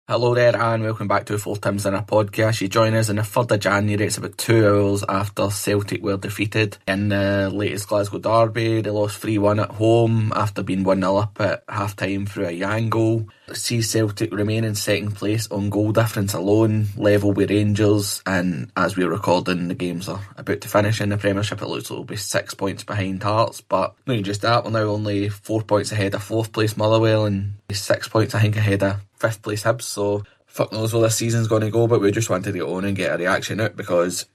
Hello there, and welcome back to Four Tims in a Podcast. You join us on the 3rd of January. It's about 2 hours after Celtic were defeated in the latest Glasgow Derby. They lost 3-1 at home after being 1-0 up at half-time through a Yang goal. See Celtic remain in second place on goal difference alone, level with Rangers, and as we're recording, the games are about to finish in the Premiership. It looks like it'll be 6 points behind Hearts, but not just that, we're now only 4 points ahead of 4th place Motherwell and 6 points I think ahead of 5th place Hibs, so fuck knows where this season's going to go, but we just wanted to get on and get a reaction out because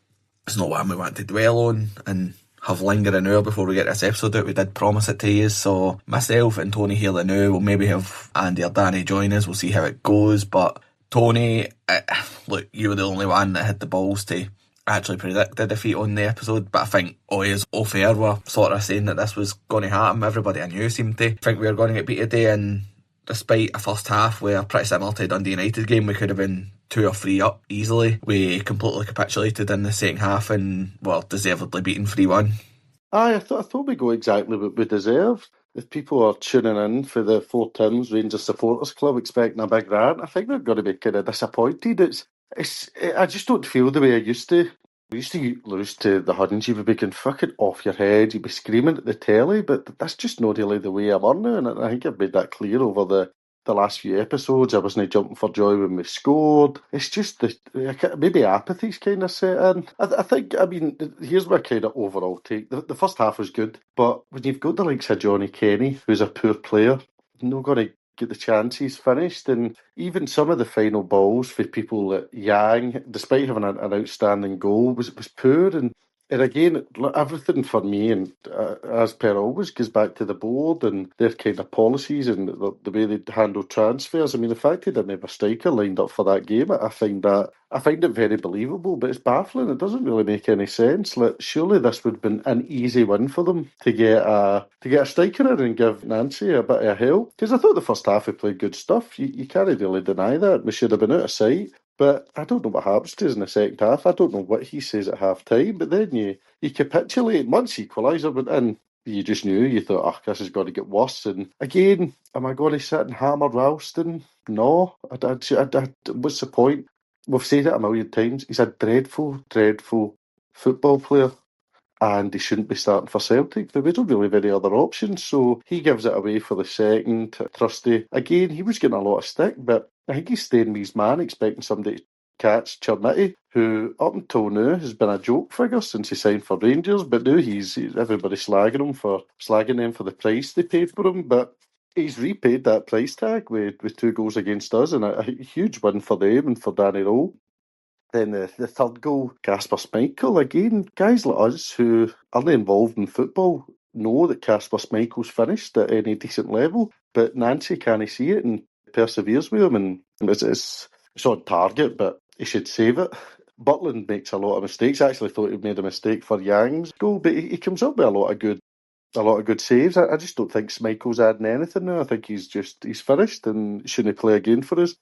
it's not one we want to dwell on and have linger an hour before we get this episode out. We did promise it to you, so myself and Tony here now, we'll maybe have Andy or Danny join us, we'll see how it goes, but Tony, look, you were the only one that had the balls to actually predict the defeat on the episode, but I think all is off air were sort of saying that this was going to happen. Everybody I knew seemed to think we were going to get beat today, and despite a first half where pretty similar to the Dundee United game, we could have been 2 or 3 up easily. We completely capitulated in the second half and were deservedly beaten 3-1. Aye, I thought we go exactly what we deserved. If people are tuning in for the Four Tins Rangers Supporters Club expecting a big rant, I think they're going to be kind of disappointed. I just don't feel the way I used to. We used to lose to the Huns, you would be going fucking off your head, you'd be screaming at the telly, but that's just not really the way I'm on now, and I think I've made that clear over the last few episodes. I wasn't jumping for joy when we scored. It's just maybe apathy's kind of set in. I think, I mean, here's my kind of overall take. The first half was good, but when you've got the likes of Johnny Kenny, who's a poor player, you're not going to get the chances finished, and even some of the final balls for people like Yang, despite having an outstanding goal, was poor, and again, everything for me, and as per always, goes back to the board and their kind of policies and the way they handle transfers. I mean, the fact they didn't have a striker lined up for that game, I find it very believable, but it's baffling. It doesn't really make any sense. Like, surely this would have been an easy win for them to get a striker in and give Nancy a bit of help. Because I thought the first half we played good stuff. You can't really deny that. We should have been out of sight. But I don't know what happens to us in the second half. I don't know what he says at half time. But then you capitulate. Once equaliser went in, you just knew. You thought, oh, this is going to get worse. And again, am I going to sit and hammer Ralston? No. What's the point? We've said it a million times. He's a dreadful, dreadful football player, and he shouldn't be starting for Celtic, but we don't really have any other options, so he gives it away for the second. Trusty, again, he was getting a lot of stick, but I think he's staying with his man, expecting somebody to catch Chernity, who up until now has been a joke figure since he signed for Rangers, but now he's everybody slagging them for the price they paid for him, but he's repaid that price tag with 2 goals against us, and a huge win for them and for Danny Rowe. Then the third goal, Kasper Schmeichel. Again, guys like us who aren't involved in football know that Kasper Schmeichel's finished at any decent level, but Nancy can't see it and perseveres with him, and it's on target, but he should save it. Butland makes a lot of mistakes. I actually thought he made a mistake for Yang's goal, but he comes up with a lot of good saves. I just don't think Schmeichel's adding anything now. I think he's finished and shouldn't play again for us.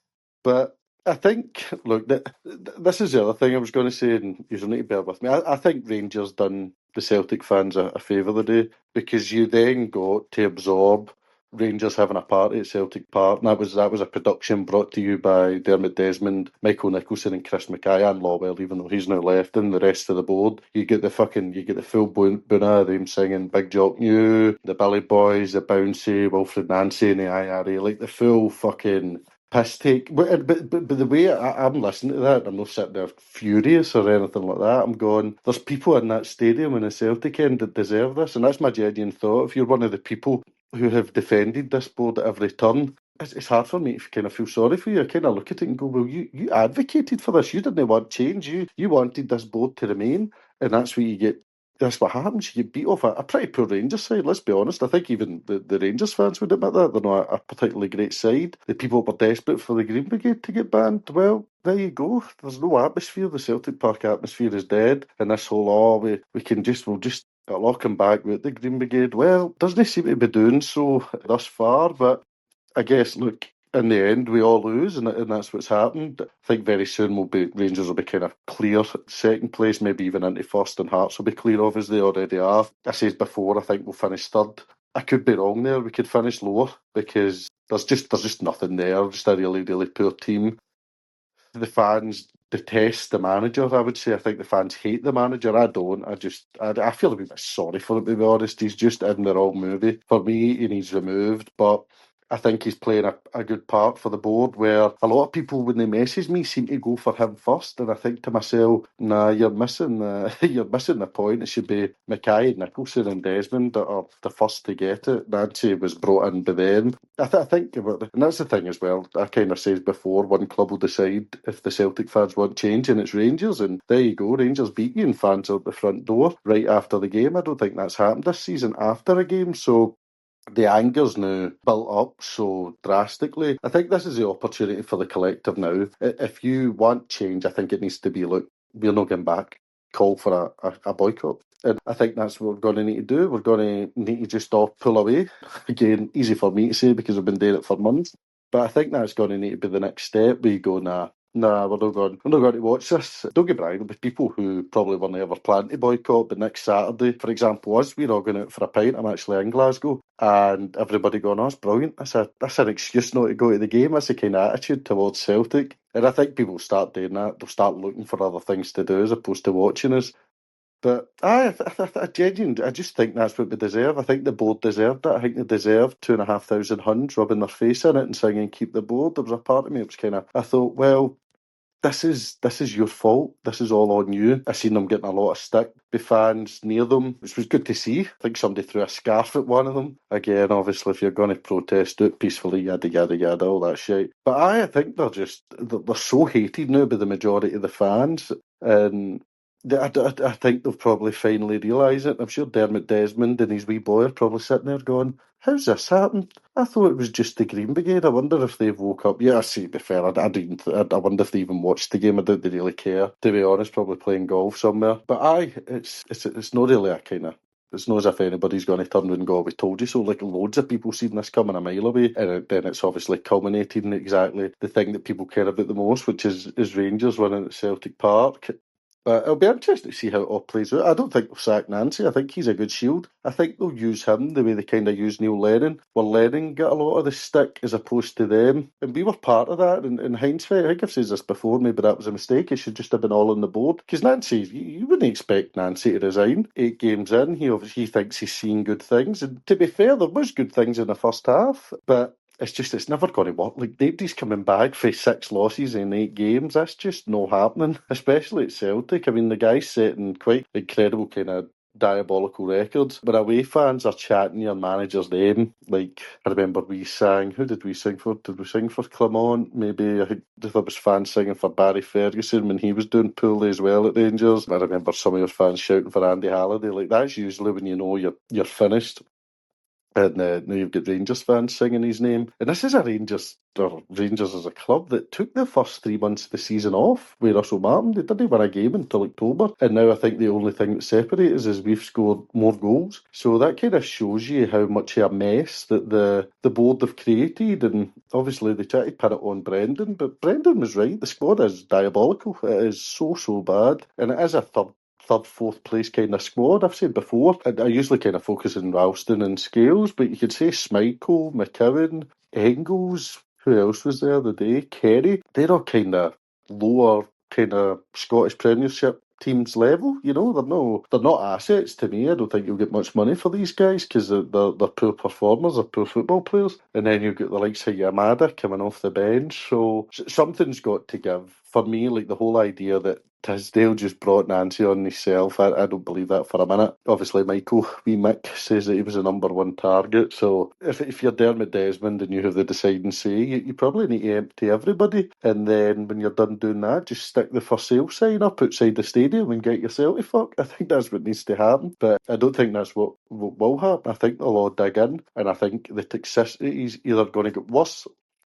But I think, look, this is the other thing I was going to say, and you need to bear with me. I think Rangers done the Celtic fans a favour the day, because you then got to absorb Rangers having a party at Celtic Park, and that was a production brought to you by Dermot Desmond, Michael Nicholson, and Chris Mackay, and Lawwell, even though he's now left, and the rest of the board. You get the full boona, them singing Big Jock New, the Billy Boys, the Bouncy, Wilfried Nancy, and the IRA, like the full fucking piss take. But the way I'm listening to that, I'm not sitting there furious or anything like that. I'm going, there's people in that stadium in the Celtic end that deserve this, and that's my genuine thought. If you're one of the people who have defended this board at every turn, it's hard for me to kind of feel sorry for you. I kind of look at it and go, well, you advocated for this. You didn't want change. You wanted this board to remain, and that's what you get. That's what happens. You get beat off a pretty poor Rangers side, let's be honest. I think even the Rangers fans would admit that. They're not a particularly great side. The people were desperate for the Green Brigade to get banned. Well, there you go. There's no atmosphere. The Celtic Park atmosphere is dead. And this whole, we'll just it'll all come back with the Green Brigade. Well, doesn't seem to be doing so thus far, but I guess, look, in the end, we all lose, and that's what's happened. I think very soon Rangers will be kind of clear second place, maybe even into first, and Hearts will be clear of as they already are. I said before, I think we'll finish third. I could be wrong there. We could finish lower because there's just nothing there. Just a really, really poor team. The fans detest the manager, I would say. I think the fans hate the manager. I don't. I feel a bit sorry for him, to be honest. He's just in the wrong movie. For me, he needs removed, but I think he's playing a good part for the board, where a lot of people, when they message me, seem to go for him first, and I think to myself, nah, you're missing you're missing the point. It should be Mackay, Nicholson and Desmond that are the first to get it. Nancy was brought in by them. I think about and that's the thing as well. I kind of said before, one club will decide if the Celtic fans want change, and it's Rangers, and there you go. Rangers beat you, and fans are at the front door right after the game. I don't think that's happened this season after a game, so the anger's now built up so drastically. I think this is the opportunity for the collective now. If you want change, I think it needs to be, look, we're not going back. Call for a boycott. And I think that's what we're going to need to do. We're going to need to just pull away. Again, easy for me to say because I've been doing it for months. But I think that's going to need to be the next step. We go, nah, we're not going to watch this. Don't get me wrong, there'll be people who probably weren't ever planning to boycott, but next Saturday, for example, we're all going out for a pint. I'm actually in Glasgow, and everybody going, oh, it's brilliant. That's an excuse not to go to the game. That's the kind of attitude towards Celtic. And I think people start doing that. They'll start looking for other things to do as opposed to watching us. But I genuinely, I just think that's what we deserve. I think the board deserved that. I think they deserved 2,500 Huns rubbing their face in it and singing "Keep the Board." There was a part of me that was kind of, I thought, well, this is your fault. This is all on you. I seen them getting a lot of stick by fans near them, which was good to see. I think somebody threw a scarf at one of them. Again, obviously, if you're going to protest, do it peacefully, yada yada yada, all that shit. But I think they're so hated now by the majority of the fans, and I think they've probably finally realised it. I'm sure Dermot Desmond and his wee boy are probably sitting there going, how's this happened? I thought it was just the Green Brigade. I wonder if they've woke up. Yeah, I see, to be fair, I wonder if they even watched the game. I doubt they really care, to be honest, probably playing golf somewhere. But it's not really a kind of, it's not as if anybody's going to turn around and go, we told you so. Like, loads of people seen this coming a mile away, and then it's obviously culminated in exactly the thing that people care about the most, which is Rangers winning at Celtic Park. But it'll be interesting to see how it all plays out. I don't think they'll sack Nancy. I think he's a good shield. I think they'll use him the way they kind of use Neil Lennon, where Lennon got a lot of the stick as opposed to them. And we were part of that. And in hindsight, I think I've said this before, maybe that was a mistake. It should just have been all on the board. Because Nancy, you wouldn't expect Nancy to resign 8 games in. He thinks he's seen good things. And to be fair, there was good things in the first half. But it's never going to work. Like, nobody's coming back for 6 losses in 8 games. That's just not happening, especially at Celtic. I mean, the guy's setting quite incredible kind of diabolical records. When away fans are chanting your manager's name, like, I remember we sang, who did we sing for? Did we sing for Clement? Maybe, I think there was fans singing for Barry Ferguson when he was doing poorly as well at Rangers. I remember some of your fans shouting for Andy Halliday. Like, that's usually when you know you're finished. And now you've got Rangers fans singing his name. And this is a Rangers as a club that took the first 3 months of the season off with Russell Martin. They didn't win a game until October. And now I think the only thing that separates us is we've scored more goals. So that kind of shows you how much of a mess that the board have created. And obviously they try to put it on Brendan. But Brendan was right. The squad is diabolical. It is so bad. And it is a third, fourth place kind of squad. I've said before, I usually kind of focus on Ralston and Scales, but you could say Schmeichel, McCowan, Engels, who else was there the day? Kerry. They're all kind of lower kind of Scottish Premiership teams level, they're not assets to me. I don't think you'll get much money for these guys because they're poor performers, they're poor football players. And then you've got the likes of Yamada coming off the bench, so something's got to give. For me, like the whole idea that Tisdale just brought Nancy on himself, I don't believe that for a minute. Obviously, Michael, wee Mick, says that he was the number one target. So if you're Dermot Desmond and you have the deciding say, you probably need to empty everybody. And then when you're done doing that, just stick the for sale sign up outside the stadium and get yourself to fuck. I think that's what needs to happen. But I don't think that's what will happen. I think they'll all dig in. And I think the toxicity is either going to get worse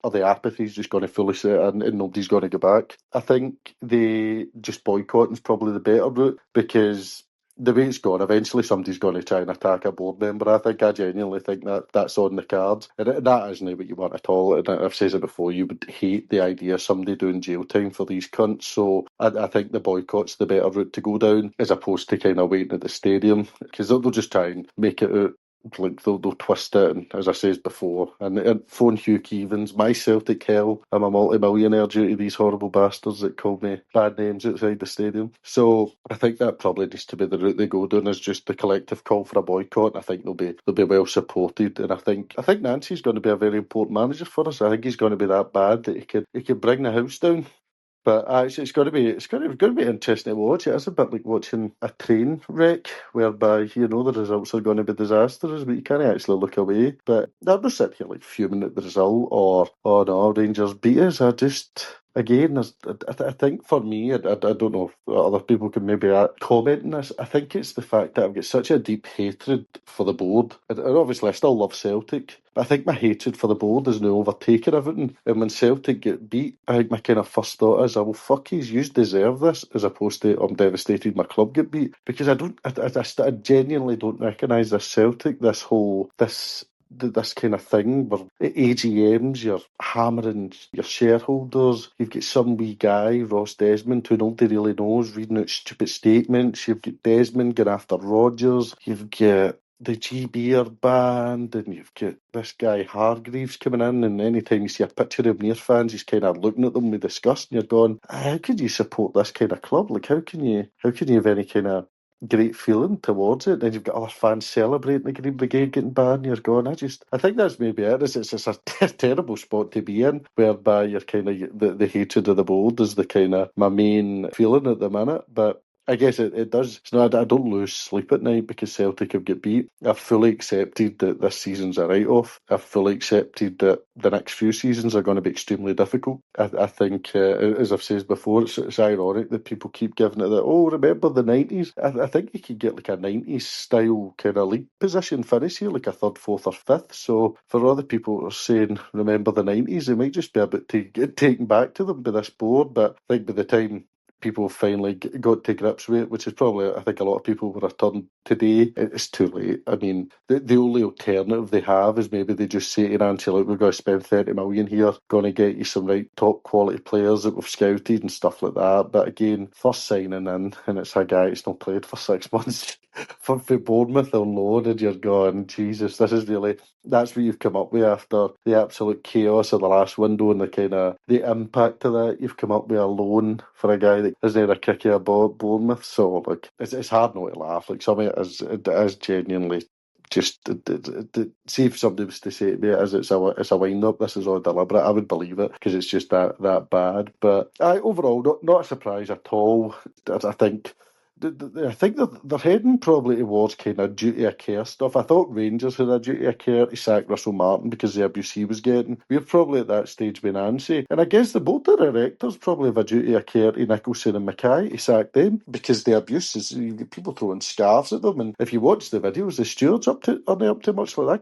or the apathy is just going to fully set in and nobody's going to go back. I think they just boycotting is probably the better route because the way it's gone, eventually somebody's going to try and attack a board member. I genuinely think that's on the cards. And that isn't what you want at all. And I've said it before, you would hate the idea of somebody doing jail time for these cunts. So I think the boycott's the better route to go down as opposed to kind of waiting at the stadium because they'll just try and make it out like they'll twist it, and as I said before, and phone Hugh Keevans, my Celtic hell, I'm a multi-millionaire due to these horrible bastards that called me bad names outside the stadium. So I think that probably needs to be the route they go down, is just the collective call for a boycott. I think they'll be well supported, and I think Nancy's going to be a very important manager for us. I think he's going to be that bad that he could bring the house down. But it's going to be interesting to watch. It is a bit like watching a train wreck, whereby the results are going to be disastrous, but you can't actually look away. But I'm not sitting here like fuming at the result, or oh no, Rangers beat us. I think for me, I don't know if other people can maybe comment on this. I think it's the fact that I've got such a deep hatred for the board, and obviously I still love Celtic. I think my hatred for the board is now overtaken everything. And when Celtic get beat, I think my kind of first thought is, well, fuckies, you deserve this, as opposed to, I'm devastated my club get beat. Because I genuinely don't recognise this Celtic, this kind of thing where at AGMs you're hammering your shareholders. You've got some wee guy, Ross Desmond, who nobody really knows, reading out stupid statements. You've got Desmond going after Rodgers. You've got the GB are banned, and you've got this guy Hargreaves coming in, and anytime you see a picture of near fans, he's kind of looking at them with disgust, and you're going, how can you support this kind of club? Like, how can you have any kind of great feeling towards it? Then you've got other fans celebrating the Green Brigade getting banned, and you're going, I think that's maybe it. It's a terrible spot to be in, whereby you're kind of, the hatred of the board is the kind of my main feeling at the minute, but I guess it does. So I don't lose sleep at night because Celtic have got beat. I've fully accepted that this season's a write-off. I've fully accepted that the next few seasons are going to be extremely difficult. I think, as I've said before, it's ironic that people keep giving it that, oh, remember the 90s? I think you could get like a 90s style kind of league position finish here, like a third, fourth or fifth. So for all the people who are saying, remember the 90s, it might just be about to get taken back to them by this board. But I think by the time people finally got to grips with it, which is probably, I think a lot of people would have turned today, it's too late. I mean, the only alternative they have is maybe they just say to Nancy, look, we're going to spend 30 million here, going to get you some right top quality players that we've scouted and stuff like that. But again, first signing in, and it's a guy that's not played for 6 months for Bournemouth on loan, and you're going, Jesus, that's what you've come up with after the absolute chaos of the last window and the kind of the impact of that. You've come up with a loan for a guy that isn't a kicker about Bournemouth. So like, it's hard not to laugh. Like, some of it is genuinely just see if somebody was to say to me it's a wind up, this is all deliberate, I would believe it, because it's just that bad. But overall, not a surprise at all. I think. I think they're heading probably towards kind of duty of care stuff. I thought Rangers had a duty of care to sack Russell Martin because of the abuse he was getting. We're probably at that stage with Nancy. And I guess the board of directors probably have a duty of care to Nicholson and Mackay to sack them, because the abuse is, you get people throwing scarves at them. And if you watch the videos, the stewards are they up to much like that?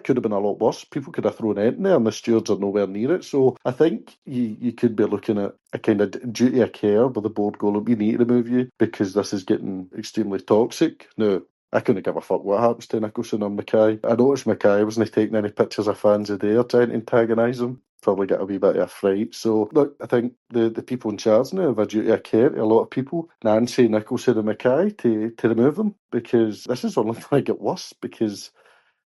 Could have been a lot worse. People could have thrown it in there, and the stewards are nowhere near it. So I think you could be looking at a kind of duty of care where the board go, look, we need to remove you because this is getting extremely toxic. Now, I couldn't give a fuck what happens to Nicholson or Mackay. I noticed Mackay wasn't taking any pictures of fans a day or trying to antagonise them. Probably get a wee bit of a fright. So, look, I think the people in charge now have a duty of care to a lot of people, Nancy, Nicholson and Mackay, to remove them, because this is only going to get worse, because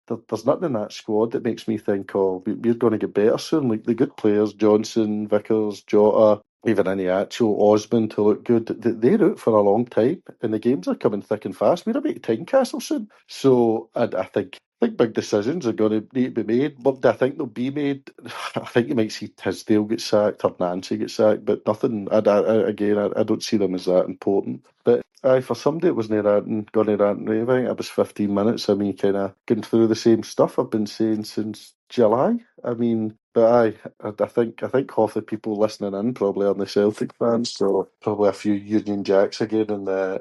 there's nothing in that squad that makes me think, oh, we're going to get better soon. Like, the good players, Johnson, Vickers, Jota, even any actual Osmond to look good, they're out for a long time, and the games are coming thick and fast. We're about Tynecastle soon. So I think big decisions are going to need to be made, but I think they'll be made. I think you might see Tisdale get sacked or Nancy get sacked, but nothing. I don't see them as that important. But for somebody that wasn't going to rant and rave, I think it was 15 minutes. I mean, kind of going through the same stuff I've been saying since July. I mean, but I think half the people listening in probably are the Celtic fans, so probably a few Union Jacks again in the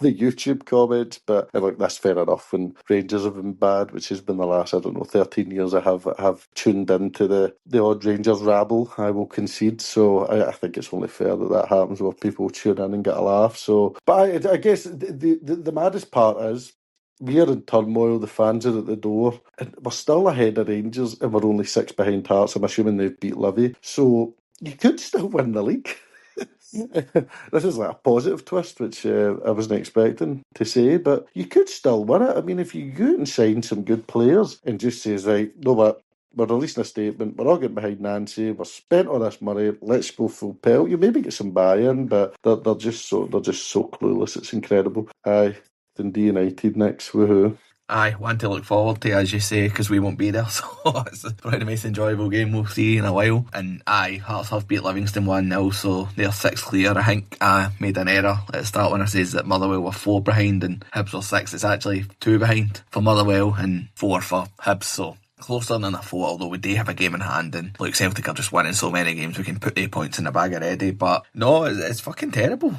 the YouTube comments. But look, that's fair enough. When Rangers have been bad, which has been the last, 13 years, I have tuned into the odd Rangers rabble, I will concede. So I think it's only fair that happens, where people tune in and get a laugh. So, but I guess the maddest part is, we are in turmoil, the fans are at the door, and we're still ahead of Rangers, and we're only 6 behind Hearts. I'm assuming they've beat Livy. So you could still win the league. This is like a positive twist, which I wasn't expecting to say, but you could still win it. I mean, if you go out and sign some good players and just says, right, no, what, we're releasing a statement, we're all getting behind Nancy, we're spent all this money, let's go full pelt. You maybe get some buy-in, but they're just so clueless. It's incredible. Aye, Dundee United next, woohoo. Aye, one to look forward to, as you say, because we won't be there, so it's probably the most enjoyable game we'll see in a while. And aye, Hearts have beat Livingston 1-0, so they're 6 clear. I think I made an error at the start when I says that Motherwell were 4 behind and Hibs were 6. It's actually 2 behind for Motherwell and 4 for Hibs, so closer than I thought, although we do have a game in hand, and look, Celtic are just winning so many games we can put 8 points in the bag already. But no, it's fucking terrible.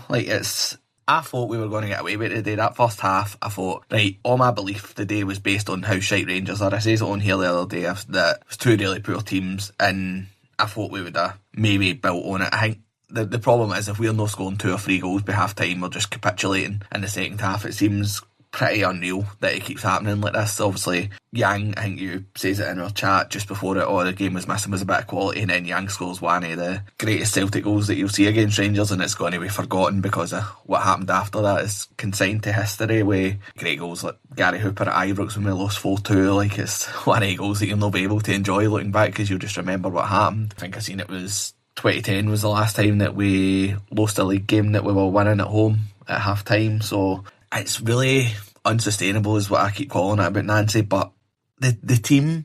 I thought we were going to get away with it today. That first half, I thought, right, all my belief today was based on how shite Rangers are. I says it on here the other day that it was 2 really poor teams, and I thought we would have maybe built on it. I think the problem is if we're not scoring 2 or 3 goals by half time, we're just capitulating in the second half. It seems pretty unreal that it keeps happening like this. Obviously, Yang, I think you says it in our chat just before it, the game was missing was a bit of quality, and then Yang scores one of the greatest Celtic goals that you'll see against Rangers, and it's going to be forgotten because of what happened after that is consigned to history with great goals like Gary Hooper at Ibrox when we lost 4-2. Like, it's one of the goals that you'll not be able to enjoy looking back because you'll just remember what happened. I think I seen it was 2010 was the last time that we lost a league game that we were winning at home at half time, so it's really unsustainable is what I keep calling it about Nancy. But the team,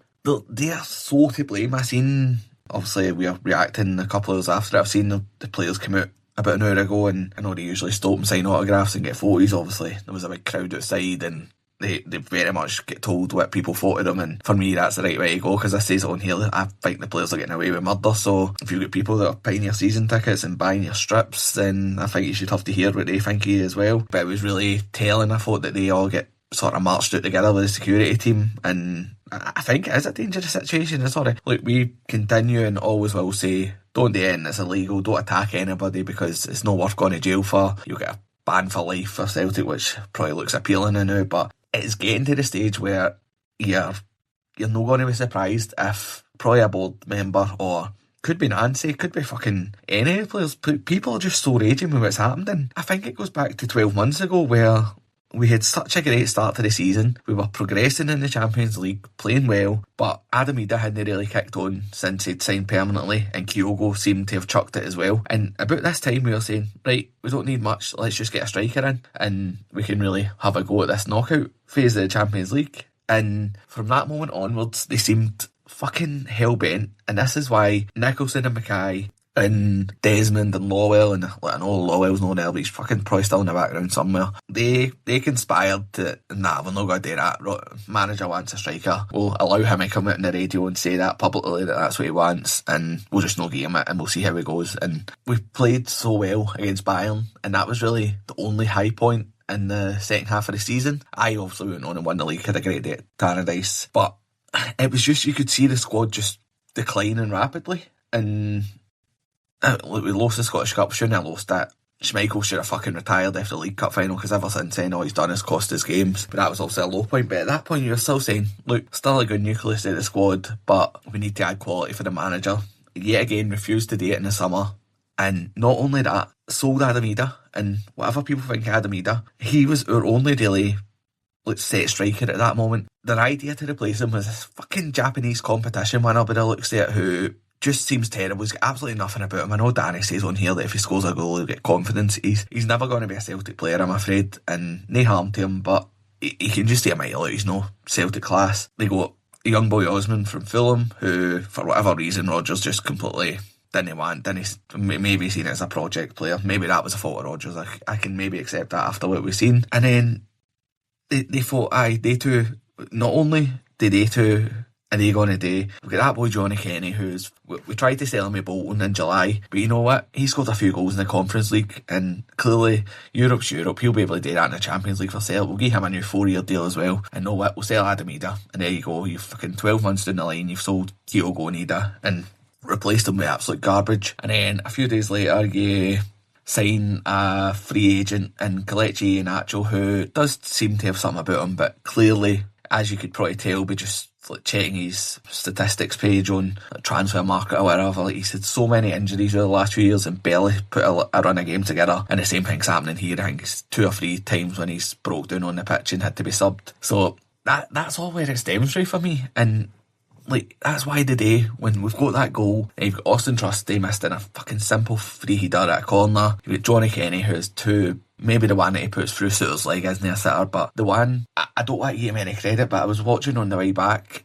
they are so to blame. I seen, obviously we are reacting a couple of hours after it, I've seen the players come out about an hour ago, and I know they usually stop and sign autographs and get photos. Obviously there was a big crowd outside, and they very much get told what people thought of them, and for me that's the right way to go, because I says it on here, I think the players are getting away with murder. So if you've got people that are buying your season tickets and buying your strips, then I think you should have to hear what they think of you as well. But it was really telling. I thought that they all get sort of marched out together with the security team, and I think it is a dangerous situation. Sorry, look, we continue and always will say, don't do anything that's illegal, don't attack anybody, because it's not worth going to jail for. You'll get a ban for life for Celtic, which probably looks appealing now, but it's getting to the stage where you're not going to be surprised if probably a board member, or could be Nancy, could be fucking any players, people are just so raging with what's happened. And I think it goes back to 12 months ago where we had such a great start to the season. We were progressing in the Champions League, playing well, but Adam Ida hadn't really kicked on since he'd signed permanently, and Kyogo seemed to have chucked it as well. And about this time we were saying, right, we don't need much, let's just get a striker in and we can really have a go at this knockout phase of the Champions League. And from that moment onwards, they seemed fucking hell-bent, and this is why Nicholson and Mackay and Desmond and Lowell, and I know Lowell's not there, but he's fucking probably still in the background somewhere. They conspired to, nah, we're not going to do that. Manager wants a striker. We'll allow him to come out on the radio and say that publicly, that that's what he wants, and we'll just not give him it, and we'll see how it goes. And we played so well against Bayern, and that was really the only high point in the second half of the season. I obviously went on and won the league, had a great day at Tannadice, but it was just, you could see the squad just declining rapidly, and we lost the Scottish Cup, shouldn't have lost that. Schmeichel should have fucking retired after the League Cup final, because ever since then all he's done is cost his games. But that was also a low point. But at that point you were still saying, look, still a good nucleus of the squad, but we need to add quality for the manager. Yet again, refused to do it in the summer. And not only that, sold Adam Ida, and whatever people think of Adam Ida, he was our only really set striker at that moment. Their idea to replace him was this fucking Japanese competition winner, but it looks at who just seems terrible. He's got absolutely nothing about him. I know Danny says on here that if he scores a goal he'll get confidence. He's never going to be a Celtic player, I'm afraid, and no harm to him, but he can just see a mile out. He's no Celtic class. They got a young boy Osman from Fulham, who for whatever reason Rodgers just completely didn't want. Maybe seen it as a project player. Maybe that was a fault of Rodgers. I can maybe accept that after what we've seen. And then they thought, they two, not only did they two, are they going to do? We've got that boy Johnny Kenny, we tried to sell him at Bolton in July, but you know what? He scored a few goals in the Conference League, and clearly Europe's Europe. He'll be able to do that in the Champions League for Celtic. We'll give him a new 4-year deal as well. And know what? We'll sell Adam Ida, and there you go. You've fucking 12 months down the line, you've sold Kyogo and Ida, and replaced him with absolute garbage. And then a few days later, you sign a free agent in Kelechi Iheanacho, who does seem to have something about him, but clearly, as you could probably tell by just like checking his statistics page on transfer market or whatever, like he's had so many injuries over the last few years and barely put a run of game together, and the same thing's happening here. I think it's 2 or 3 times when he's broke down on the pitch and had to be subbed. So that's all where it stems from for me. And like, that's why today, when we've got that goal, and you've got Austin Trusty missed in a fucking simple free header at a corner, you've got Johnny Kenny, who's 2, maybe the one that he puts through Suter's leg isn't a sitter, but the one, I don't want to give him any credit, but I was watching on the way back,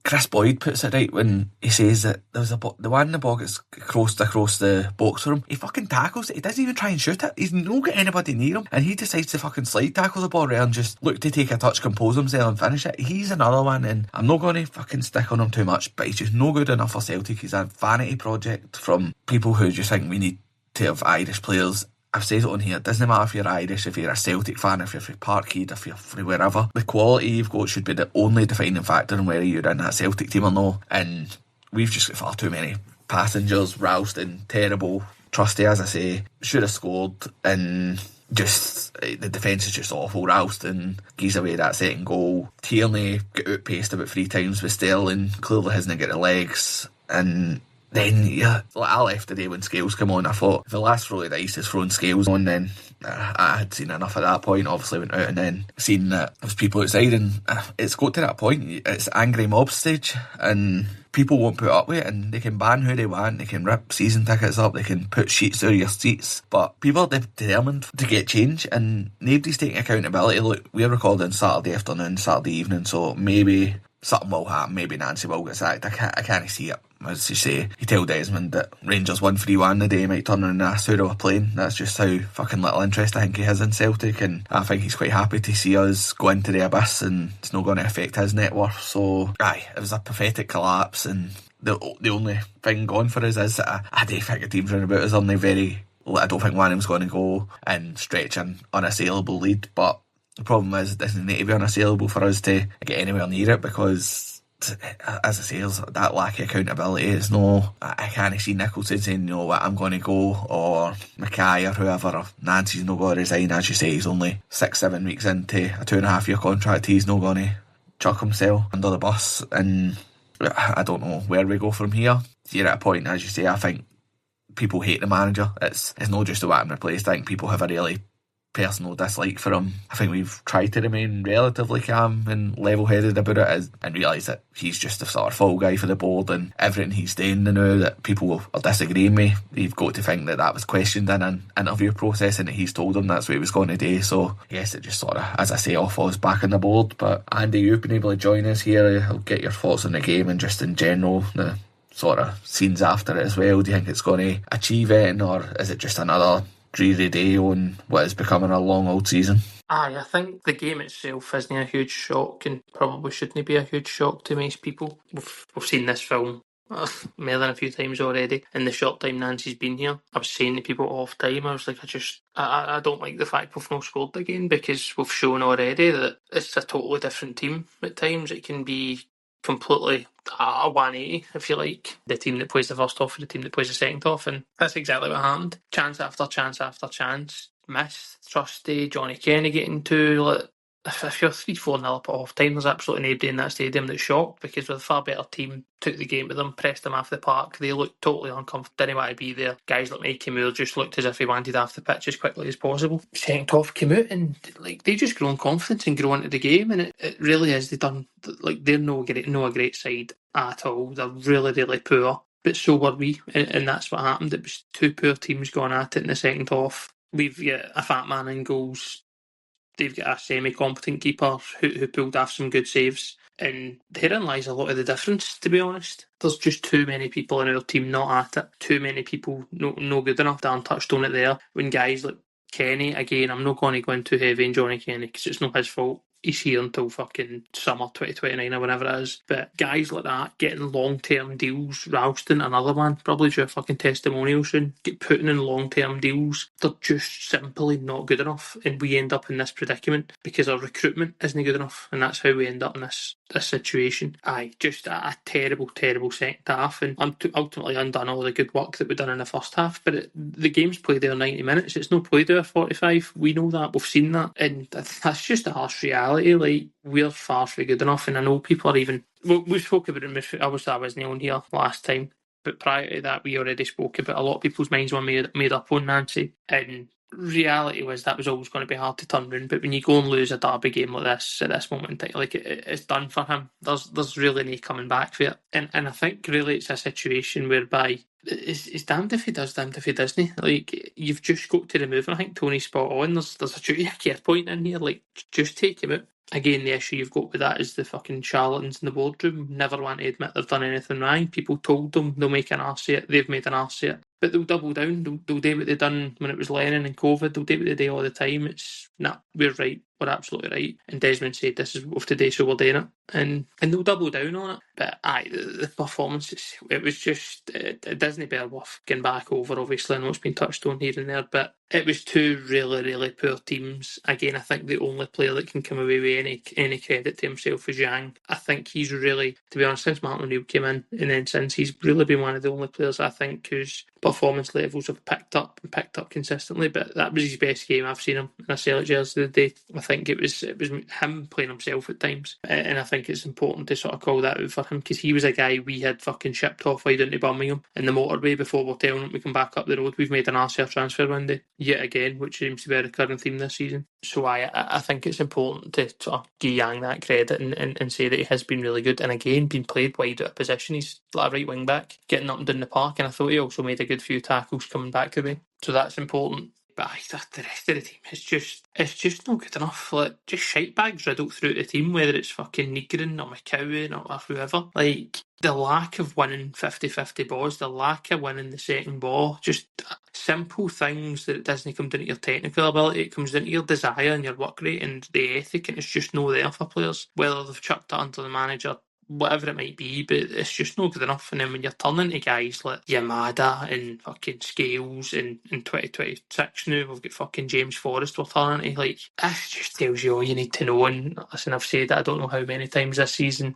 Chris Boyd puts it right when he says that there was the one the ball gets crossed across the box for him. He fucking tackles it. He doesn't even try and shoot it. He's not got anybody near him, and he decides to fucking slide tackle the ball rather and just look to take a touch, compose himself and finish it. He's another one, and I'm not going to fucking stick on him too much, but he's just no good enough for Celtic. He's a vanity project from people who just think we need to have Irish players. I've said it on here, it doesn't matter if you're Irish, if you're a Celtic fan, if you're from Parkhead, if you're from wherever. The quality you've got should be the only defining factor in whether you're in that Celtic team or no. And we've just got far too many passengers. Ralston, terrible. Trusty, as I say, should have scored. And just, the defence is just awful. Ralston gives away that second goal. Tierney got outpaced about 3 times with Sterling. Clearly hasn't got the legs. And then, yeah, like I left the day when Scales come on. I thought, if the last roll of the ice is throwing Scales on, then I had seen enough at that point. Obviously went out and then seen that there's people outside, and it's got to that point, it's angry mob stage, and people won't put up with it, and they can ban who they want, they can rip season tickets up, they can put sheets out of your seats, but people are determined to get change, and nobody's taking accountability. Look, we're recording Saturday afternoon, Saturday evening, so maybe something will happen, maybe Nancy will get sacked. I can't see it. As you say, you tell Desmond that Rangers won 3-1 the day, he might turn around and ask who they were playing. That's just how fucking little interest I think he has in Celtic, and I think he's quite happy to see us go into the abyss, and it's not going to affect his net worth. So aye, it was a pathetic collapse, and the only thing going for us is that I do think the team's round about us only very, I don't think one of them's going to go and stretch an unassailable lead, but the problem is it doesn't need to be unassailable for us to get anywhere near it, because as I say, that lack of accountability is no. I can't see Nicholson saying, you know what, I'm going to go, or Mackay or whoever, or Nancy's not going to resign. As you say, he's only 6-7 weeks into a 2.5 year contract. He's not going to chuck himself under the bus, and I don't know where we go from here. You're at a point, as you say, I think people hate the manager. It's not just the what I'm replaced. I think people have a really personal dislike for him. I think we've tried to remain relatively calm and level-headed about it, and realise that he's just a sort of fall guy for the board, and everything he's doing now that people are disagreeing with, you've got to think that was questioned in an interview process, and that he's told him that's what he was going to do. So I guess it just sort of, as I say, all falls back on the board. But Andy, you've been able to join us here. I'll get your thoughts on the game and just in general the sort of scenes after it as well. Do you think it's going to achieve it, or is it just another dreary day on what is becoming a long old season? Aye, I think the game itself isn't a huge shock, and probably shouldn't be a huge shock to most people. We've seen this film more than a few times already in the short time Nancy's been here. I was saying to people off time, I was like, I don't like the fact we've not scored again, because we've shown already that it's a totally different team at times. It can be completely a 180, if you like. The team that plays the first half and the team that plays the second half, and that's exactly what happened. Chance after chance after chance. Missed. Trusty, Johnny Kenny getting 2. Like, if you're 3-4-0 up at half time, there's absolutely nobody in that stadium that's shocked, because with a far better team, took the game to them, pressed them off the park. They looked totally uncomfortable, didn't want to be there. Guys like Mikey Moore just looked as if he wanted off the pitch as quickly as possible. Second half came out, and like, they just grown confidence and grow into the game, and it really is. They're no a great side at all. They're really, really poor. But so were we, and that's what happened. It was 2 poor teams going at it in the second half. We've got a fat man in goals. They've got a semi-competent keeper who pulled off some good saves. And therein lies a lot of the difference, to be honest. There's just too many people in our team not at it. Too many people no good enough. Darren touched on it there. When guys like Kenny, again, I'm not going to go in too heavy on Johnny Kenny, because it's not his fault. He's here until fucking summer 2029 or whenever it is. But guys like that, getting long-term deals, Ralston, another one, probably due a fucking testimonial soon, get putting in long-term deals, they're just simply not good enough. And we end up in this predicament because our recruitment isn't good enough. And that's how we end up in this situation. Aye, just a terrible, terrible second half. And ultimately undone all the good work that we've done in the first half. But the game's played there 90 minutes. It's not played there 45. We know that. We've seen that. And that's just a harsh reality reality, like, we're far from good enough, and I know people are even... we spoke about it, obviously I wasn't on here last time, but prior to that we already spoke about a lot of people's minds were made up on Nancy, and reality was that was always going to be hard to turn round. But when you go and lose a derby game like this at this moment in time, like, it's done for him. There's really no coming back for it, and I think really it's a situation whereby it's damned if he does, damned if he doesn't. Like, you've just got to remove him. I think Tony's spot on. There's a duty of care point in here. Like, just take him out. Again, the issue you've got with that is the fucking charlatans in the boardroom never want to admit they've done anything wrong. People told them they'll make an arse of it. They've made an arse of it. But they'll double down. They'll do what they've done when it was Lennon and COVID. They'll do what they do all the time. It's, nah, we're right. We're absolutely right. And Desmond said, this is of today, so we're doing it. And they'll double down on it. But the performances, it was just, it doesn't bear worth getting back over, obviously. I know it's been touched on here and there, but it was two really, really poor teams. Again, I think the only player that can come away with any credit to himself is Yang. I think he's really, to be honest, since Martin O'Neill came in, and then since, he's really been one of the only players I think whose performance levels have picked up consistently. But that was his best game I've seen him in a Celtic jersey today. I think it was him playing himself at times, and I think it's important to sort of call that out for him, because he was a guy we had fucking shipped off right into Birmingham in the motorway before we're telling him we can back up the road. We've made an arse of transfer window yet again, which seems to be a recurring theme this season. So I think it's important to sort of give Yang that credit and say that he has been really good, and again been played wide out of position. He's like a right wing back, getting up and down the park, and I thought he also made a good few tackles coming back to me. So that's important. But the rest of the team, it's just not good enough. Like, just shite bags riddled through the team, whether it's fucking Negrin or McCowan or whoever. Like, the lack of winning 50-50 balls, the lack of winning the second ball, just simple things that it doesn't come down to your technical ability, it comes down to your desire and your work rate and the ethic, and it's just no there for players. Whether they've chucked it under the manager, whatever it might be, but it's just not good enough. And then when you're turning to guys like Yamada and fucking Scales, and in 2026 now we've got fucking James Forrest we're turning to, like, that just tells you all you need to know. And listen, I've said it I don't know how many times this season,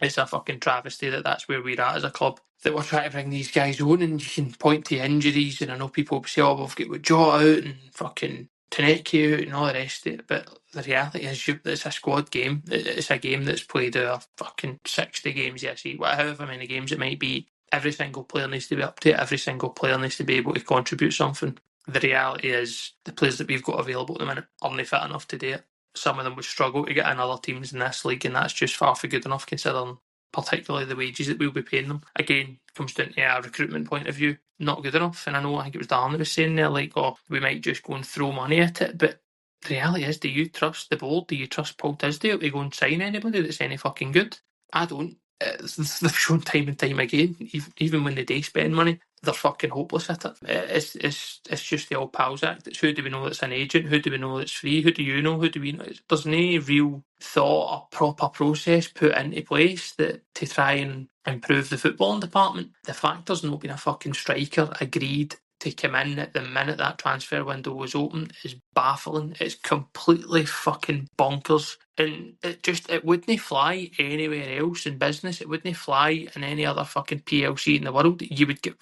it's a fucking travesty that that's where we're at as a club, that we're trying to bring these guys on, and you can point to injuries, and I know people say, oh, we've got Jaw out and fucking Taneki out and all the rest of it, but the reality is it's a squad game. It's a game that's played out fucking 60 games, however many games it might be. Every single player needs to be up to it. Every single player needs to be able to contribute something. The reality is the players that we've got available at the minute aren't fit enough to do it. Some of them would struggle to get in other teams in this league, and that's just far from good enough, considering particularly the wages that we'll be paying them. Again, comes down to a recruitment point of view, not good enough. And I think it was Darren that was saying there, like, oh, we might just go and throw money at it, but the reality is, do you trust the board? Do you trust Paul Tisdale to go and sign anybody that's any fucking good? I don't. They've shown time and time again, even when they do spend money, they're fucking hopeless at it. It's just the old pals act. It's who do we know that's an agent? Who do we know that's free? Who do you know? Who do we know? There's no real thought or proper process put into place that to try and improve the footballing department. The fact there's not been a fucking striker agreed to come in at the minute that transfer window was open is baffling. It's completely fucking bonkers. And it wouldn't fly anywhere else in business. It wouldn't fly in any other fucking PLC in the world. You would get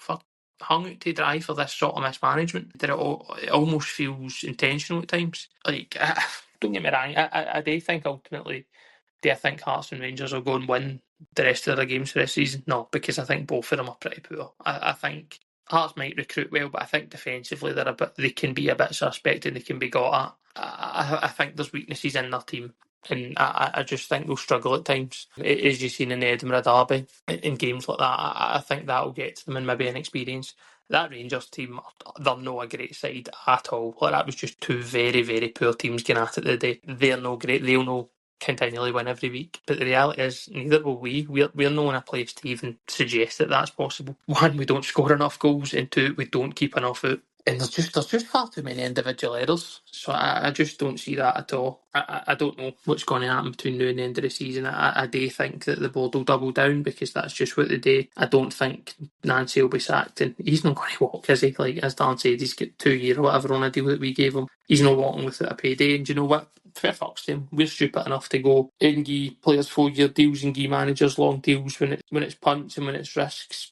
hung out to dry for this sort of mismanagement. That it almost feels intentional at times. Like, don't get me wrong, I do think ultimately, do I think Hearts and Rangers will go and win the rest of their games for this season? No, because I think both of them are pretty poor. I think Hearts might recruit well, but I think defensively they can be a bit suspect and they can be got at. I think there's weaknesses in their team, and I just think they'll struggle at times. As you've seen in the Edinburgh Derby, in games like that, I think that'll get to them and maybe inexperience. That Rangers team, they're not a great side at all. Like, that was just two very, very poor teams going at it today. They're no great. They'll no continually win every week. But the reality is, neither will we. We're not in a place to even suggest that that's possible. One, we don't score enough goals, and two, we don't keep enough out. And there's just far too many individual errors. So I just don't see that at all. I don't know what's going to happen between now and the end of the season. I do think that the board will double down, because that's just what they do. I don't think Nancy will be sacked, and he's not going to walk, is he? Like, as Dan said, he's got 2 years or whatever on a deal that we gave him. He's not walking without a payday. And do you know what? Fair fucks to him. We're stupid enough to go and give players 4-year deals and give managers long deals when it's punts and when it's risks.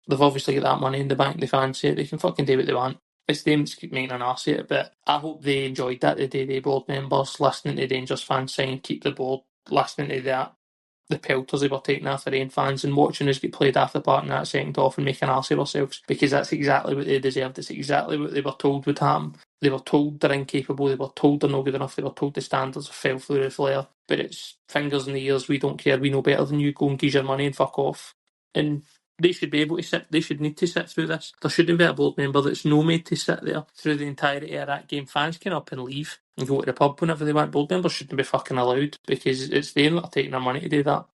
They've obviously got that money in the bank. They fancy it. They can fucking do what they want. it's them that's making an arse of it, but I hope they enjoyed that, the day board members listening to Rangers fans saying keep the board, listening to that, the pelters they were taking after Rain fans and watching us get played half the part in that second off and making an arse of ourselves, because that's exactly what they deserved. It's exactly what they were told would happen. They were told they're incapable, they were told they're not good enough, they were told the standards have fell through the flare, but it's fingers in the ears, we don't care, we know better than you, go and geese your money and fuck off. And they should be able to sit, they should need to sit through this. There shouldn't be a board member that's no made to sit there through the entirety of that game. Fans can up and leave and go to the pub whenever they want. Board members shouldn't be fucking allowed, because it's them that are taking their money to do that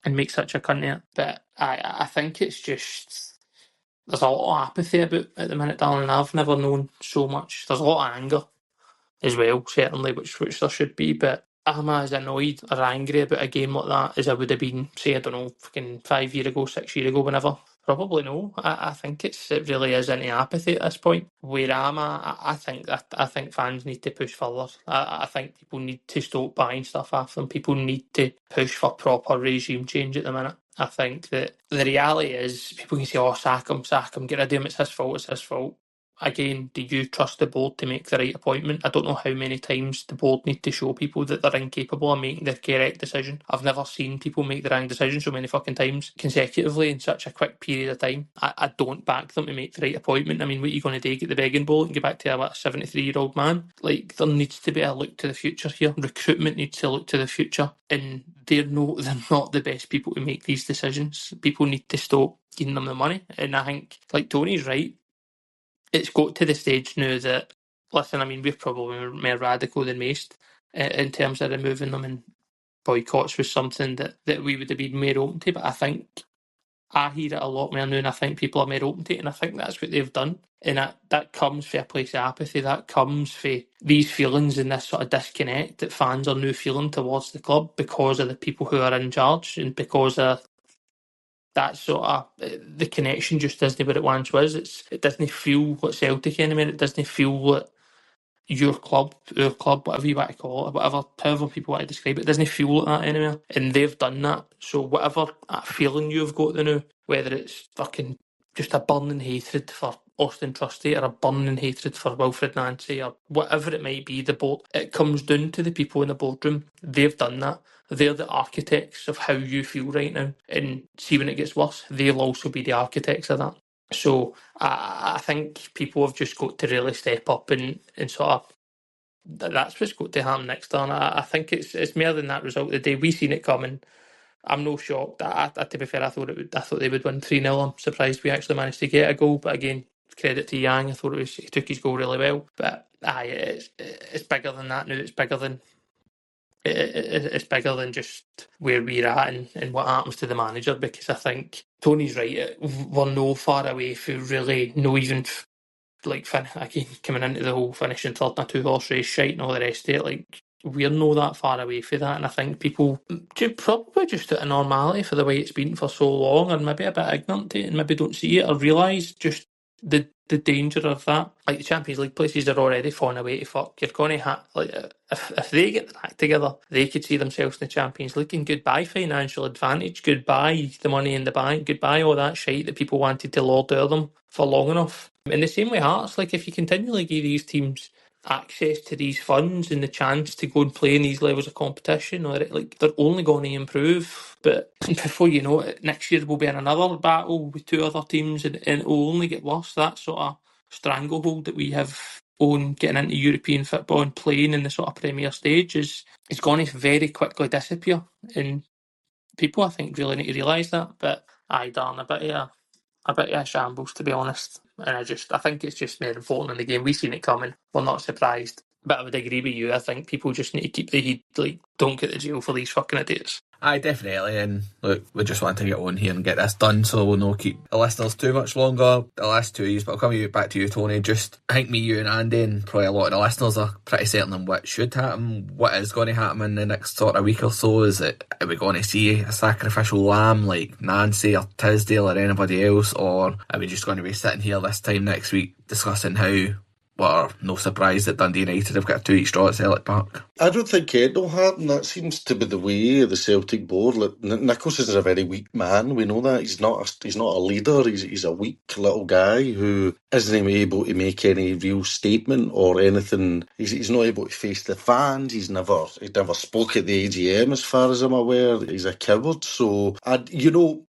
and make such a cunt of it. But I think it's just, there's a lot of apathy about at the minute, Darren. I've never known so much. There's a lot of anger as well, certainly, which there should be, but I'm as annoyed or angry about a game like that as I would have been, say, I don't know, fucking 5 years ago, 6 years ago, whenever. Probably no. I think it really is into apathy at this point. Where I'm at, I think fans need to push further. I think people need to stop buying stuff off them. People need to push for proper regime change at the minute. I think that the reality is, people can say, oh, sack him, get rid of him, it's his fault. Again, do you trust the board to make the right appointment? I don't know how many times the board need to show people that they're incapable of making the correct decision. I've never seen people make the wrong decision so many fucking times consecutively in such a quick period of time. I don't back them to make the right appointment. I mean, what are you going to do? Get the begging bowl and get back to a 73-year-old man? Like, there needs to be a look to the future here. Recruitment needs to look to the future, and they're not the best people to make these decisions. People need to stop giving them the money, and I think, like Tony's right, it's got to the stage now that, listen, I mean, we're probably more radical than most in terms of removing them, and boycotts was something that we would have been more open to, but I think I hear it a lot more now, and I think people are more open to it, and I think that's what they've done. And that comes from a place of apathy, that comes from these feelings and this sort of disconnect that fans are now feeling towards the club because of the people who are in charge, and because of that sort of, the connection just isn't what it once was. It doesn't feel like Celtic anymore. It doesn't feel like your club, our club, whatever you want to call it, however people want to describe it. It doesn't feel like that anymore. And they've done that. So whatever that feeling you've got to now, whether it's fucking just a burning hatred for Austin Trusty or a burning hatred for Wilfried Nancy or whatever it might be, the board, it comes down to the people in the boardroom. They've done that. They're the architects of how you feel right now. And see, when it gets worse, they'll also be the architects of that. So I think people have just got to really step up and sort of, that's what's got to happen next time. I think it's more than that result. The day we seen it coming, I'm no shocked. To be fair, I thought they would win 3-0. I'm surprised we actually managed to get a goal. But again, credit to Yang. I thought he took his goal really well. But it's bigger than that now. It's bigger than just where we're at and what happens to the manager, because I think Tony's right. We're no far away from really no even like again coming into the whole finishing third in a 2-horse race shite and all the rest of it. Like, we're no that far away from that, and I think people probably just out of normality for the way it's been for so long, and maybe a bit ignorant to it, and maybe don't see it or realise just the danger of that. Like, the Champions League places are already falling away to fuck. You're going to have, like, if they get their act together, they could see themselves in the Champions League, and goodbye financial advantage, goodbye the money in the bank, goodbye all that shite that people wanted to lord over them for long enough. In the same way, Hearts, like, if you continually give these teams access to these funds and the chance to go and play in these levels of competition, or like, they're only going to improve. But before you know it, next year we'll be in another battle with two other teams, and it will only get worse. That sort of stranglehold that we have on getting into European football and playing in the sort of Premier stage is going to very quickly disappear, and people, I think, really need to realise that. But aye, darn, a bit of a shambles, to be honest. And I think it's just more important in the game. We've seen it coming. We're not surprised. But I would agree with you. I think people just need to keep the heat, like, don't get to jail for these fucking idiots. Aye, definitely. And look, we just want to get on here and get this done, so we'll not keep the listeners too much longer the last 2 years. But I'll come back to you, Tony. Just, I think me, you and Andy, and probably a lot of the listeners are pretty certain on what should happen, what is going to happen in the next sort of week or so. Are we going to see a sacrificial lamb like Nancy or Tisdale or anybody else, or are we just going to be sitting here this time next week discussing how Well, no surprise that Dundee United have got a 2 each draw at Celtic Park. I don't think it will happen. That seems to be the way of the Celtic board. Like, Nicholson is a very weak man. We know that he's not a leader. He's a weak little guy who isn't able to make any real statement or anything. He's not able to face the fans. He's never spoke at the AGM as far as I'm aware. He's a coward. So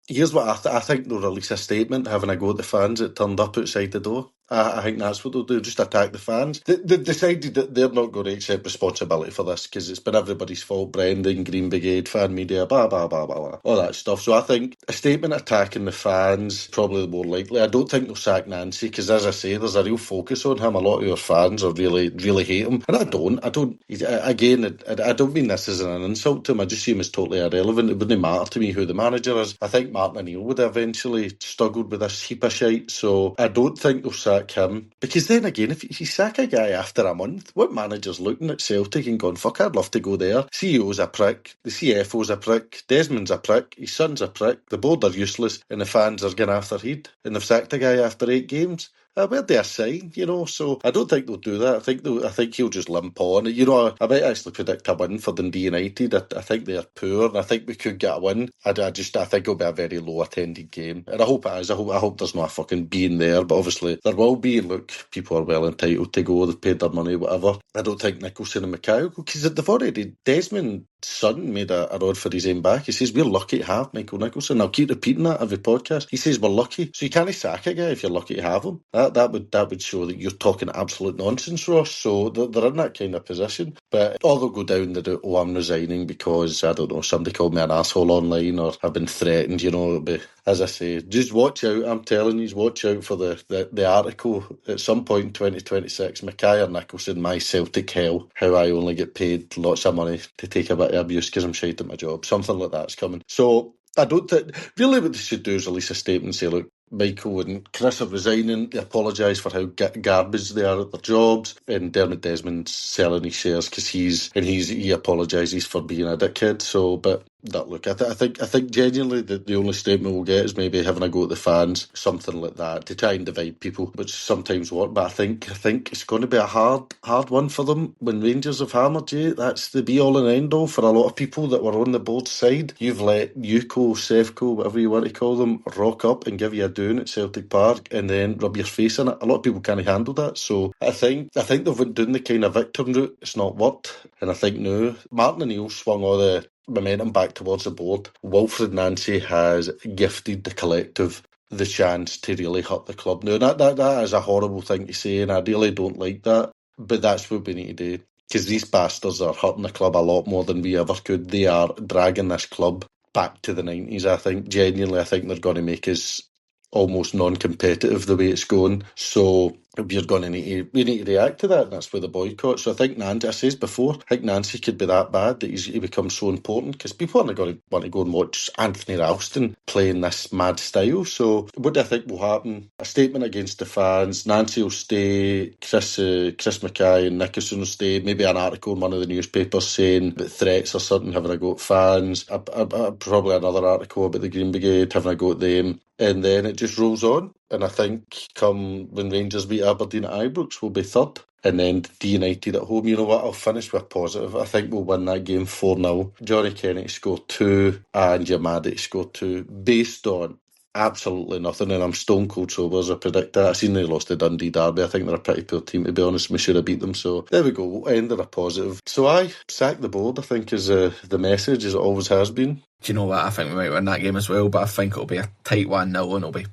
here's what I think they'll release a statement having a go at the fans that turned up outside the door. I think that's what they'll do, just attack the fans. They've decided that they're not going to accept responsibility for this because it's been everybody's fault. Brendan, Green Brigade, fan media, blah, blah, blah, blah, blah, all that stuff. So I think a statement attacking the fans probably the more likely. I don't think they'll sack Nancy because, as I say, there's a real focus on him. A lot of your fans are really, really hate him. And I don't. Again, I don't mean this as an insult to him. I just see him as totally irrelevant. It wouldn't matter to me who the manager is. I think Martin O'Neill would have eventually struggled with this heap of shite. So I don't think they'll sack him. Because then again, if you sack a guy after a month, what manager's looking at Celtic and going, fuck, I'd love to go there. CEO's a prick, the CFO's a prick, Desmond's a prick, his son's a prick, the board are useless, and the fans are going after Heed, and they've sacked a guy after 8 games. Where do I sign? So I don't think they'll do that. I think he'll just limp on. I might actually predict a win for Dundee United. I think they're poor, and I think we could get a win. I think it'll be a very low attended game, and I hope it is. I hope there's not a fucking being there, but obviously there will be. Look, people are well entitled to go. They've paid their money, whatever. I don't think Nicholson and Mackay will go because they've already. Desmond's son made a rod for his own back. He says we're lucky to have Michael Nicholson. I'll keep repeating that every podcast. He says we're lucky, so you can't sack a guy if you're lucky to have him. That would show that you're talking absolute nonsense, Ross. So they're in that kind of position. But or they'll go down the route, I'm resigning because, I don't know, somebody called me an asshole online or I've been threatened, it'll be, as I say, just watch out. I'm telling you, watch out for the article at some point in 2026, Mackay or Nicholson, my Celtic hell, how I only get paid lots of money to take a bit of abuse because I'm shite at my job. Something like that's coming. So I don't think, really what they should do is release a statement and say, look, Michael and Chris are resigning. They apologise for how garbage they are at their jobs. And Dermot Desmond's selling his shares because he apologises for being a dickhead. So, but that look, I think genuinely the only statement we'll get is maybe having a go at the fans, something like that, to try and divide people, which sometimes work. But I think it's going to be a hard one for them when Rangers have hammered you. That's the be all and end all for a lot of people that were on the board side. You've let UCO, Sefco, whatever you want to call them, rock up and give you a doing at Celtic Park and then rub your face in it. A lot of people can't handle that. So I think they've been doing the kind of victim route. It's not worked. And I think now Martin O'Neill swung all the momentum back towards the board. Wilfried Nancy has gifted the collective the chance to really hurt the club. Now, that is a horrible thing to say, and I really don't like that, but that's what we need to do, because these bastards are hurting the club a lot more than we ever could. They are dragging this club back to the 90s, I think. Genuinely, I think they're going to make us almost non-competitive the way it's going. So we need to react to that, and that's with the boycott. So I think Nancy, I said before, I think Nancy could be that bad that he becomes so important because people aren't going to want to go and watch Anthony Ralston playing this mad style. So what do I think will happen? A statement against the fans. Nancy will stay. Chris Mackay and Nicholson will stay. Maybe an article in one of the newspapers saying about threats or something, having a go at fans. Probably another article about the Green Brigade, having a go at them. And then it just rolls on. And I think come when Rangers beat Aberdeen at Ibrox, we'll be third. And then United at home. You know what? I'll finish with positive. I think we'll win that game 4-0. Johnny Kennedy scored 2 and Yamada scored 2 based on absolutely nothing. And I'm stone cold sober as I predict that. I seen they lost to Dundee Derby. I think they're a pretty poor team, to be honest. We should have beat them. So there we go. We'll end on a positive. So I sack the board, I think, is the message, as it always has been. Do you know what? I think we might win that game as well, but I think it'll be a tight 1-0 and it'll be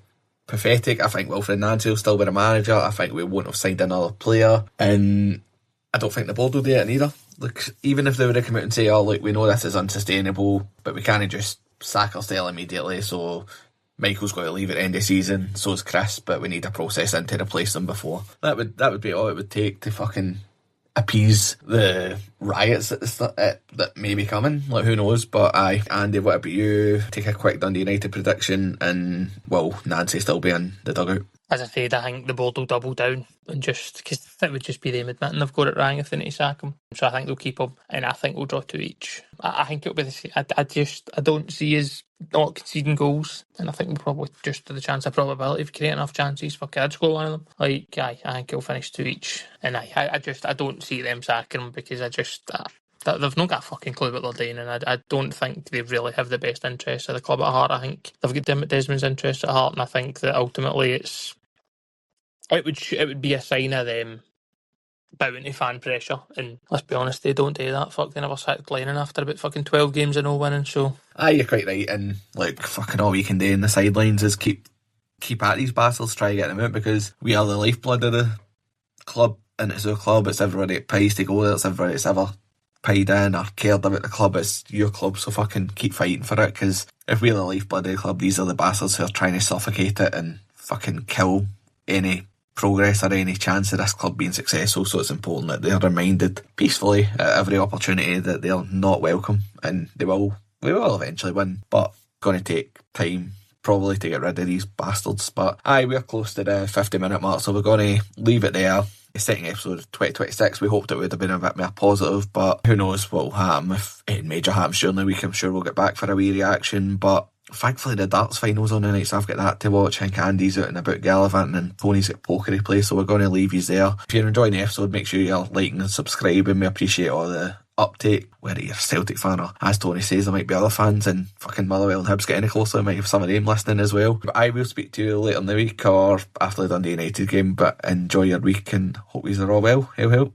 pathetic. I think Wilfried Nancy will still be the manager. I think we won't have signed another player, and I don't think the board will do it either. Look, even if they were to come out and say, oh, look, we know this is unsustainable, but we can't just sack our style immediately, so Michael's got to leave at the end of the season, so is Chris, but we need a process in to replace them before. That would be all it would take to fucking appease the riots that may be coming. Like, who knows? But aye, Andy, what about you? Take a quick Dundee United prediction, and will Nancy still be in the dugout? As I said, I think the board will double down and just because it would just be them admitting they've got it wrong if they need to sack him. So I think they'll keep him, and I think we'll draw 2 each. I think it'll be the same. I don't see us not conceding goals, and I think we'll probably just to the chance of probability of creating enough chances for Kidd to score one of them. I think he'll finish 2 each, and I don't see them sacking him because they've not got a fucking clue what they're doing, and I don't think they really have the best interests of the club at heart. I think they've got Desmond's interests at heart, and I think that ultimately it would be a sign of them bowing to fan pressure, and let's be honest, they don't do that. Fuck, they never sacked Lennon after about fucking 12 games and no winning, so... Aye, you're quite right, and like fucking all we can do in the sidelines is keep at these bastards, try to get them out, because we are the lifeblood of the club, and it's our club, it's everybody that pays to go there, it's everybody that's ever paid in or cared about the club, it's your club, so fucking keep fighting for it, because if we're the lifeblood of the club, these are the bastards who are trying to suffocate it and fucking kill any progress or any chance of this club being successful. So it's important that they're reminded peacefully at every opportunity that they're not welcome, and we will eventually win, but going to take time probably to get rid of these bastards. But aye, we're close to the 50-minute mark, so we're going to leave it there. The second episode of 2026, we hoped it would have been a bit more positive, but who knows what will happen. If anything major happens during the week, I'm sure we'll get back for a wee reaction. But thankfully the darts final's on tonight, so I've got that to watch. I think Andy's out and about gallivanting and Tony's got poker to play, so we're going to leave you there. If you're enjoying the episode, make sure you're liking and subscribing. We appreciate all the uptake, whether you're a Celtic fan or, as Tony says, there might be other fans and fucking Motherwell and Hibs get any closer, I might have some of them listening as well. But I will speak to you later in the week or after the Dundee United game, but enjoy your week and hope you are all well. Hail, hail.